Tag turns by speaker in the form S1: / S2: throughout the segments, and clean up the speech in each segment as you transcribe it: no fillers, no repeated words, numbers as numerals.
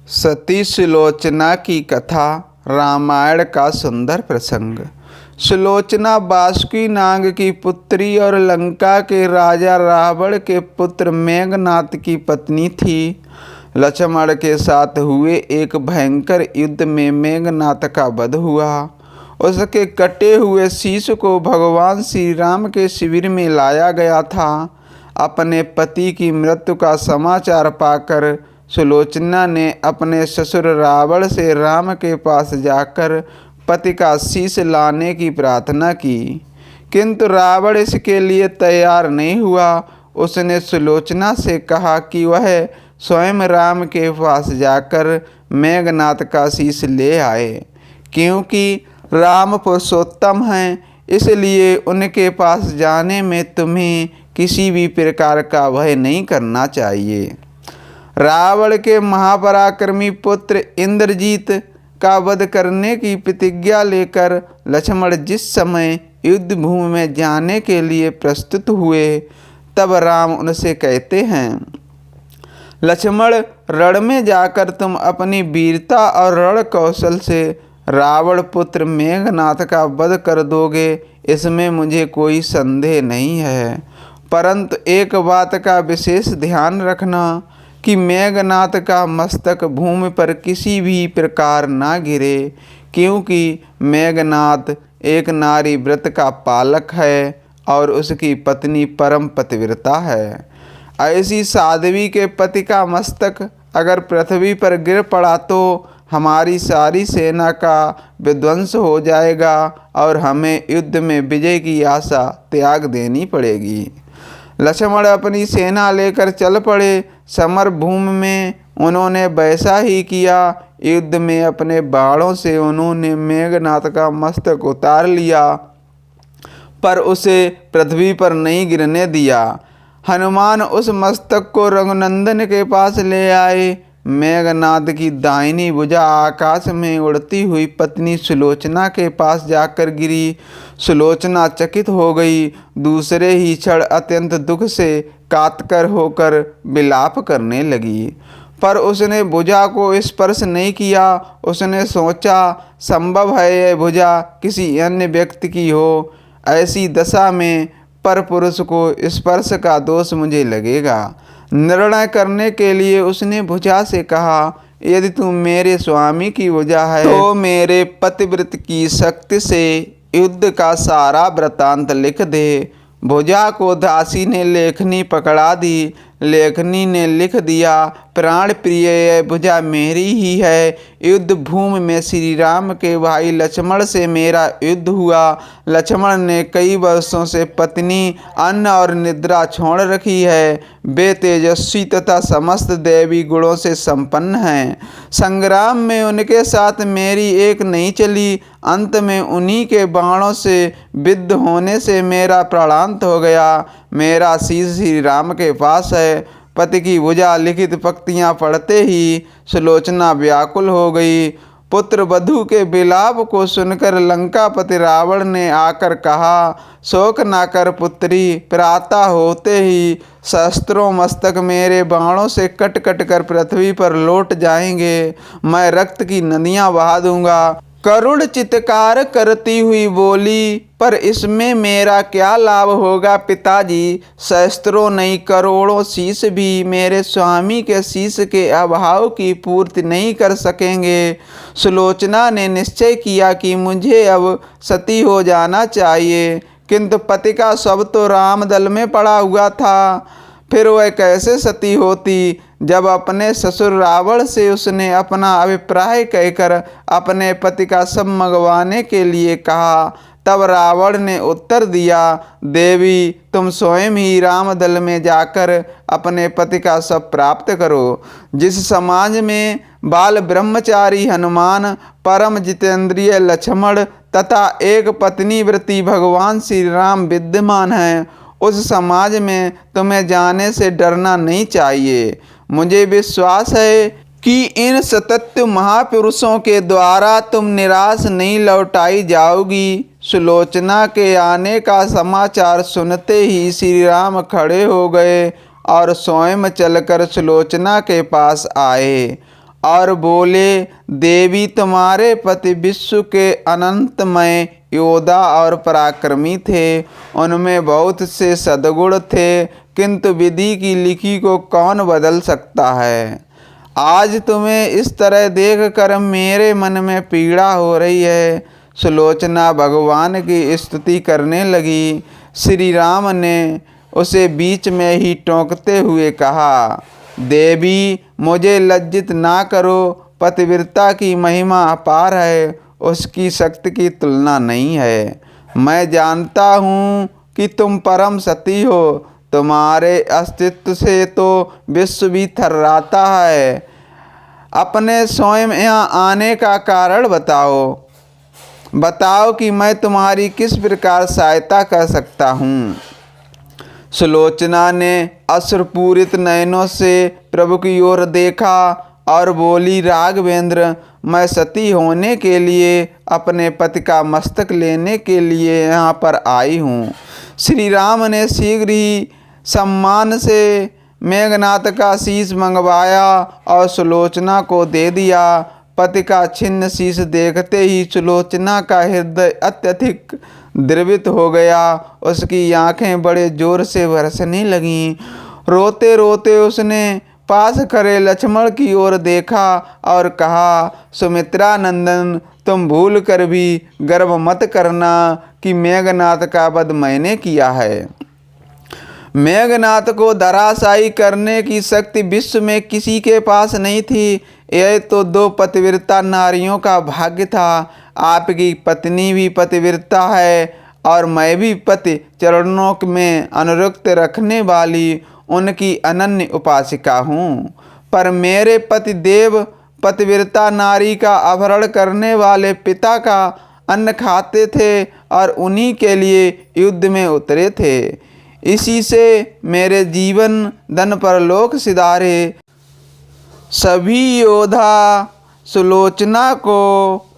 S1: सती सुलोचना की कथा रामायण का सुंदर प्रसंग। सुलोचना बासुकी नाग की पुत्री और लंका के राजा रावण के पुत्र मेघनाद की पत्नी थी। लक्ष्मण के साथ हुए एक भयंकर युद्ध में मेघनाद का वध हुआ। उसके कटे हुए शीश को भगवान श्री राम के शिविर में लाया गया था। अपने पति की मृत्यु का समाचार पाकर सुलोचना ने अपने ससुर रावण से राम के पास जाकर पति का शीश लाने की प्रार्थना की, किंतु रावण इसके लिए तैयार नहीं हुआ। उसने सुलोचना से कहा कि वह स्वयं राम के पास जाकर मेघनाद का शीश ले आए, क्योंकि राम पुरुषोत्तम हैं, इसलिए उनके पास जाने में तुम्हें किसी भी प्रकार का भय नहीं करना चाहिए। रावण के महापराक्रमी पुत्र इंद्रजीत का वध करने की प्रतिज्ञा लेकर लक्ष्मण जिस समय युद्ध भूमि में जाने के लिए प्रस्तुत हुए, तब राम उनसे कहते हैं, लक्ष्मण, रण में जाकर तुम अपनी वीरता और रण कौशल से रावण पुत्र मेघनाद का वध कर दोगे, इसमें मुझे कोई संदेह नहीं है। परंतु एक बात का विशेष ध्यान रखना कि मेघनाद का मस्तक भूमि पर किसी भी प्रकार ना गिरे, क्योंकि मेघनाद एक नारी व्रत का पालक है और उसकी पत्नी परम पतिव्रता है। ऐसी साध्वी के पति का मस्तक अगर पृथ्वी पर गिर पड़ा तो हमारी सारी सेना का विध्वंस हो जाएगा और हमें युद्ध में विजय की आशा त्याग देनी पड़ेगी। लक्ष्मण अपनी सेना लेकर चल पड़े। समर भूमि में उन्होंने वैसा ही किया। युद्ध में अपने बाणों से उन्होंने मेघनाद का मस्तक उतार लिया, पर उसे पृथ्वी पर नहीं गिरने दिया। हनुमान उस मस्तक को रघुनंदन के पास ले आए। मेघनाद की दाहिनी भुजा आकाश में उड़ती हुई पत्नी सुलोचना के पास जाकर गिरी। सुलोचना चकित हो गई। दूसरे ही क्षण अत्यंत दुख से कातकर होकर विलाप करने लगी, पर उसने भुजा को स्पर्श नहीं किया। उसने सोचा, संभव है यह भुजा किसी अन्य व्यक्ति की हो। ऐसी दशा में पर पुरुष को स्पर्श का दोष मुझे लगेगा। निर्णय करने के लिए उसने भुजा से कहा, यदि तुम मेरे स्वामी की भुजा है तो मेरे पतिव्रत की शक्ति से युद्ध का सारा वृतांत लिख दे। भुजा को दासी ने लेखनी पकड़ा दी। लेखनी ने लिख दिया, प्राण प्रिय यह भुजा मेरी ही है। युद्ध भूमि में श्री राम के भाई लक्ष्मण से मेरा युद्ध हुआ। लक्ष्मण ने कई वर्षों से पत्नी, अन्न और निद्रा छोड़ रखी है। वे तेजस्वी तथा समस्त देवी गुणों से संपन्न हैं। संग्राम में उनके साथ मेरी एक नहीं चली। अंत में उन्हीं के बाणों से विद्ध होने से मेरा प्राणांत हो गया। मेरा शीश श्री राम के पास है। पति की भुजा लिखित पंक्तियां पढ़ते ही सुलोचना व्याकुल हो गई। पुत्र वधू के विलाप को सुनकर लंकापति रावण ने आकर कहा, शोक ना कर पुत्री, प्रातः होते ही सहस्त्रों मस्तक मेरे बाणों से कट कट कर पृथ्वी पर लौट जाएंगे। मैं रक्त की नदियां बहा दूंगा। करुण चित्कार करती हुई बोली, पर इसमें मेरा क्या लाभ होगा पिताजी। सहस्त्रों नहीं करोड़ों शीश भी मेरे स्वामी के शीश के अभाव की पूर्ति नहीं कर सकेंगे। सुलोचना ने निश्चय किया कि मुझे अब सती हो जाना चाहिए, किंतु पति का शव तो रामदल में पड़ा हुआ था। फिर वह कैसे सती होती। जब अपने ससुर रावण से उसने अपना अभिप्राय कहकर अपने पति का शव मंगवाने के लिए कहा, तब रावण ने उत्तर दिया, देवी तुम स्वयं ही रामदल में जाकर अपने पति का शव प्राप्त करो। जिस समाज में बाल ब्रह्मचारी हनुमान, परम जितेंद्रिय लक्ष्मण तथा एक पत्नी व्रती भगवान श्री राम विद्यमान हैं, उस समाज में तुम्हें जाने से डरना नहीं चाहिए। मुझे विश्वास है कि इन सतत महापुरुषों के द्वारा तुम निराश नहीं लौटाई जाओगी। सुलोचना के आने का समाचार सुनते ही श्री राम खड़े हो गए और स्वयं चलकर सुलोचना के पास आए और बोले, देवी तुम्हारे पति विश्व के अनंतमय योद्धा और पराक्रमी थे। उनमें बहुत से सद्गुण थे, किंतु विधि की लिखी को कौन बदल सकता है। आज तुम्हें इस तरह देखकर मेरे मन में पीड़ा हो रही है। सुलोचना भगवान की स्तुति करने लगी। श्री राम ने उसे बीच में ही टोकते हुए कहा, देवी मुझे लज्जित ना करो। पतिव्रता की महिमा अपार है, उसकी शक्ति की तुलना नहीं है। मैं जानता हूँ कि तुम परम सती हो। तुम्हारे अस्तित्व से तो विश्व भी थर्राता है। अपने स्वयं यहाँ आने का कारण बताओ कि मैं तुम्हारी किस प्रकार सहायता कर सकता हूँ। सुलोचना ने अश्रुपूरित नयनों से प्रभु की ओर देखा और बोली, राघवेंद्र मैं सती होने के लिए अपने पति का मस्तक लेने के लिए यहाँ पर आई हूँ। श्री राम ने शीघ्र ही सम्मान से मेघनाथ का शीश मंगवाया और सुलोचना को दे दिया। पति का छिन्न शीश देखते ही सुलोचना का हृदय अत्यधिक द्रवित हो गया। उसकी आंखें बड़े जोर से बरसने लगीं। रोते रोते उसने पास खड़े लक्ष्मण की ओर देखा और कहा, सुमित्रा नंदन तुम भूल कर भी गर्व मत करना कि मेघनाथ का वध मैंने किया है। मेघनाथ को धराशायी करने की शक्ति विश्व में किसी के पास नहीं थी। यह तो दो पतिव्रता नारियों का भाग्य था। आपकी पत्नी भी पतिव्रता है और मैं भी पति चरणों में अनुरक्त रखने वाली उनकी अनन्य उपासिका हूँ। पर मेरे पति देव पतिव्रता नारी का अपहरण करने वाले पिता का अन्न खाते थे और उन्हीं के लिए युद्ध में उतरे थे। इसी से मेरे जीवन धन परलोक सिधारे। सभी योद्धा सुलोचना को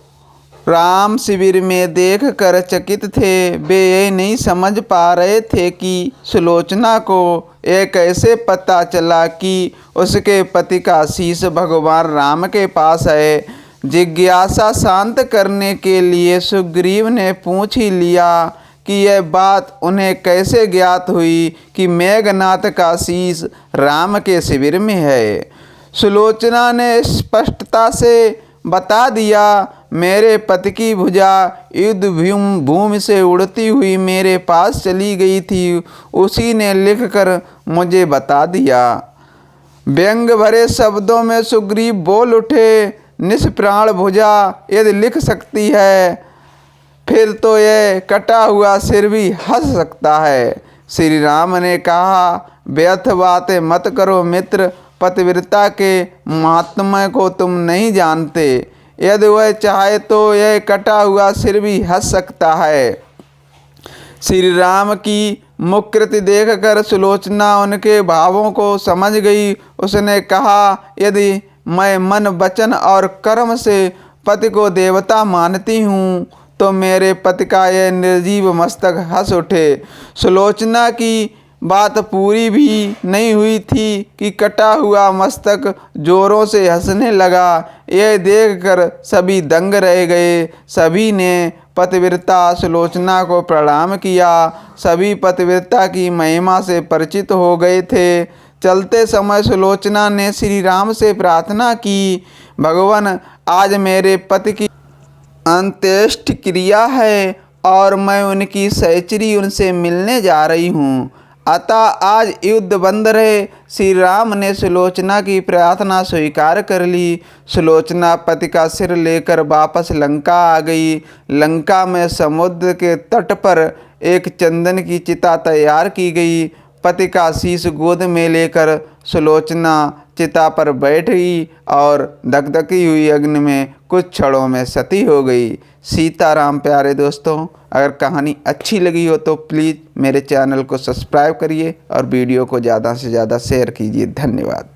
S1: राम शिविर में देखकर चकित थे। वे ये नहीं समझ पा रहे थे कि सुलोचना को यह कैसे पता चला कि उसके पति का शीश भगवान राम के पास है। जिज्ञासा शांत करने के लिए सुग्रीव ने पूछ ही लिया कि यह बात उन्हें कैसे ज्ञात हुई कि मेघनाथ का शीश राम के शिविर में है। सुलोचना ने स्पष्टता से बता दिया, मेरे पति की भुजा युद्ध भूमि से उड़ती हुई मेरे पास चली गई थी। उसी ने लिखकर मुझे बता दिया। व्यंग भरे शब्दों में सुग्रीव बोल उठे, निष्प्राण भुजा यदि लिख सकती है फिर तो यह कटा हुआ सिर भी हंस सकता है। श्री राम ने कहा, व्यर्थ बातें मत करो मित्र। पतिव्रता के महात्म्य को तुम नहीं जानते। यदि वह चाहे तो यह कटा हुआ सिर भी हंस सकता है। श्री राम की मुकृति देखकर सुलोचना उनके भावों को समझ गई। उसने कहा, यदि मैं मन वचन और कर्म से पति को देवता मानती हूँ तो मेरे पति का यह निर्जीव मस्तक हंस उठे। सुलोचना की बात पूरी भी नहीं हुई थी कि कटा हुआ मस्तक जोरों से हंसने लगा। यह देखकर सभी दंग रह गए। सभी ने पतिव्रता सुलोचना को प्रणाम किया। सभी पतिव्रता की महिमा से परिचित हो गए थे। चलते समय सुलोचना ने श्री राम से प्रार्थना की, भगवान आज मेरे पति की अंत्येष्टि क्रिया है और मैं उनकी सहचरी उनसे मिलने जा रही हूँ, अतः आज युद्ध बंद रहे। श्री राम ने सुलोचना की प्रार्थना स्वीकार कर ली। सुलोचना पति का सिर लेकर वापस लंका आ गई। लंका में समुद्र के तट पर एक चंदन की चिता तैयार की गई। पति का शीश गोद में लेकर सुलोचना चिता पर बैठ गई और धकधकी हुई अग्नि में कुछ क्षणों में सती हो गई। सीताराम प्यारे दोस्तों, अगर कहानी अच्छी लगी हो तो प्लीज़ मेरे चैनल को सब्सक्राइब करिए और वीडियो को ज़्यादा से ज़्यादा शेयर कीजिए। धन्यवाद।